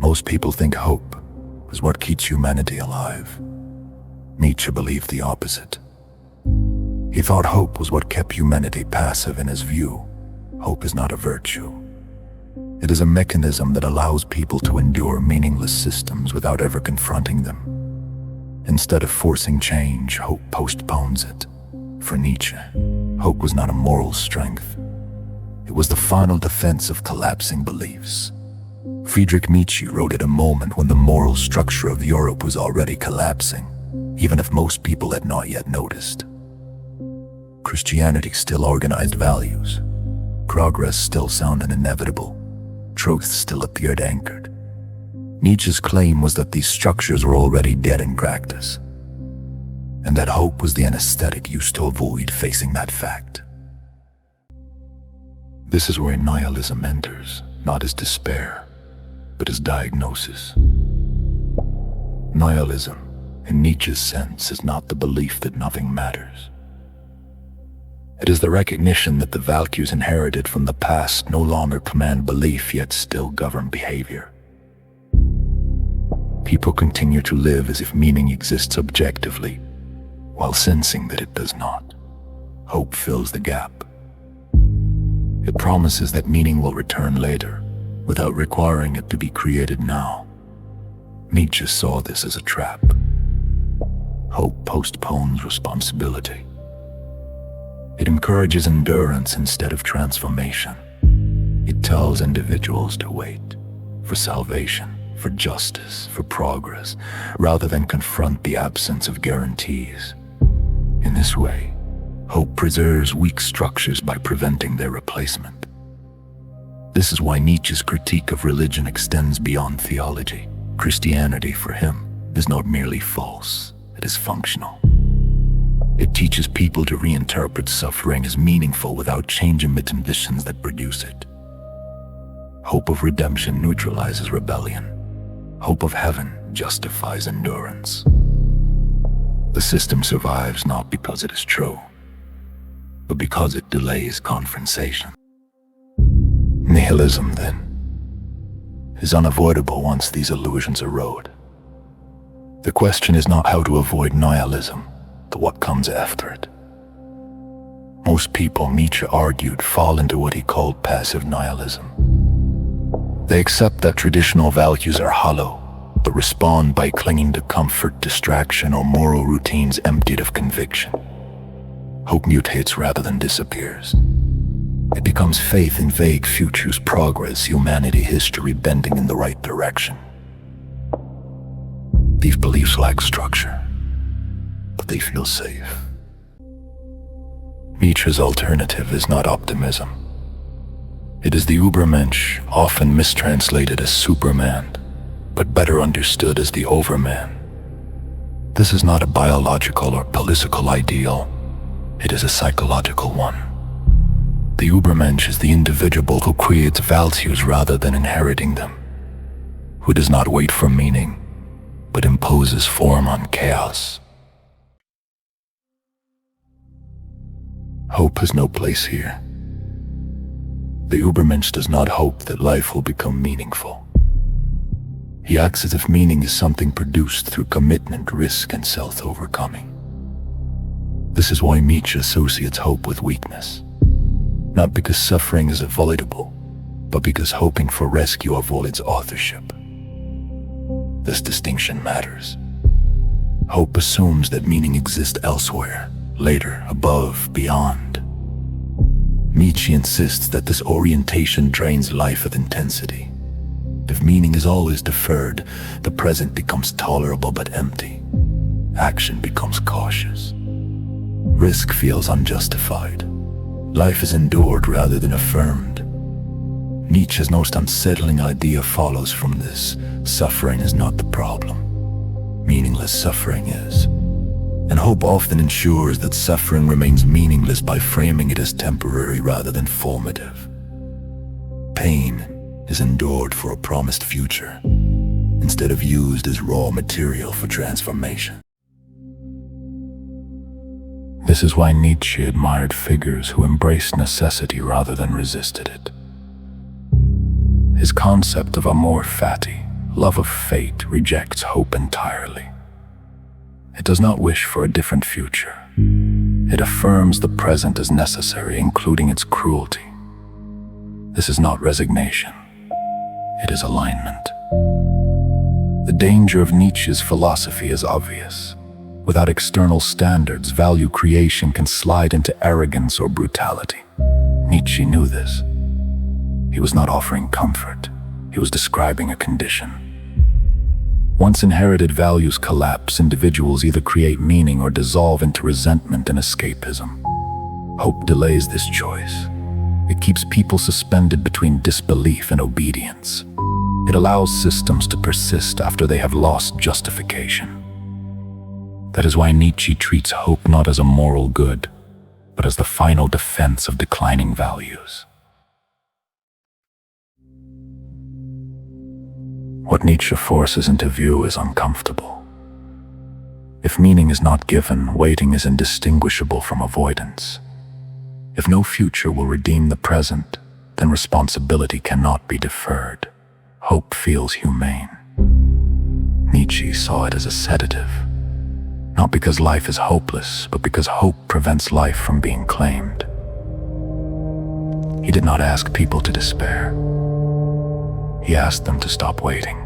Most people think hope is what keeps humanity alive. Nietzsche believed the opposite. He thought hope was what kept humanity passive in his view. Hope is not a virtue. It is a mechanism that allows people to endure meaningless systems without ever confronting them. Instead of forcing change, hope postpones it. For Nietzsche, hope was not a moral strength. It was the final defense of collapsing beliefs. Friedrich Nietzsche wrote at a moment when the moral structure of Europe was already collapsing, even if most people had not yet noticed. Christianity still organized values. Progress still sounded inevitable. Truth still appeared anchored. Nietzsche's claim was that these structures were already dead in practice, and that hope was the anesthetic used to avoid facing that fact. This is where nihilism enters, not as despair, but as diagnosis. Nihilism, in Nietzsche's sense, is not the belief that nothing matters. It is the recognition that the values inherited from the past no longer command belief, yet still govern behavior. People continue to live as if meaning exists objectively, while sensing that it does not. Hope fills the gap. It promises that meaning will return later, without requiring it to be created now. Nietzsche saw this as a trap. Hope postpones responsibility. It encourages endurance instead of transformation. It tells individuals to wait for salvation, for justice, for progress, rather than confront the absence of guarantees. In this way, hope preserves weak structures by preventing their replacement. This is why Nietzsche's critique of religion extends beyond theology. Christianity, for him, is not merely false, it is functional. It teaches people to reinterpret suffering as meaningful without changing the conditions that produce it. Hope of redemption neutralizes rebellion. Hope of heaven justifies endurance. The system survives not because it is true, but because it delays confrontation. Nihilism, then, is unavoidable once these illusions erode. The question is not how to avoid nihilism, but what comes after it. Most people, Nietzsche argued, fall into what he called passive nihilism. They accept that traditional values are hollow, but respond by clinging to comfort, distraction, or moral routines emptied of conviction. Hope mutates rather than disappears. It becomes faith in vague futures, progress, humanity, history bending in the right direction. These beliefs lack structure, but they feel safe. Nietzsche's alternative is not optimism. It is the Übermensch, often mistranslated as Superman, but better understood as the Overman. This is not a biological or political ideal. It is a psychological one. The Übermensch is the individual who creates values rather than inheriting them, who does not wait for meaning, but imposes form on chaos. Hope has no place here. The Übermensch does not hope that life will become meaningful. He acts as if meaning is something produced through commitment, risk, and self-overcoming. This is why Nietzsche associates hope with weakness. Not because suffering is avoidable, but because hoping for rescue avoids authorship. This distinction matters. Hope assumes that meaning exists elsewhere, later, above, beyond. Nietzsche insists that this orientation drains life of intensity. If meaning is always deferred, the present becomes tolerable but empty. Action becomes cautious. Risk feels unjustified. Life is endured rather than affirmed. Nietzsche's most unsettling idea follows from this. Suffering is not the problem. Meaningless suffering is. And hope often ensures that suffering remains meaningless by framing it as temporary rather than formative. Pain is endured for a promised future, instead of used as raw material for transformation. This is why Nietzsche admired figures who embraced necessity rather than resisted it. His concept of amor fati, love of fate rejects hope entirely. It does not wish for a different future. It affirms the present as necessary, including its cruelty. This is not resignation. It is alignment. The danger of Nietzsche's philosophy is obvious. Without external standards, value creation can slide into arrogance or brutality. Nietzsche knew this. He was not offering comfort. He was describing a condition. Once inherited values collapse, individuals either create meaning or dissolve into resentment and escapism. Hope delays this choice. It keeps people suspended between disbelief and obedience. It allows systems to persist after they have lost justification. That is why Nietzsche treats hope not as a moral good, but as the final defense of declining values. What Nietzsche forces into view is uncomfortable. If meaning is not given, waiting is indistinguishable from avoidance. If no future will redeem the present, then responsibility cannot be deferred. Hope feels humane. Nietzsche saw it as a sedative, not because life is hopeless, but because hope prevents life from being claimed. He did not ask people to despair. He asked them to stop waiting.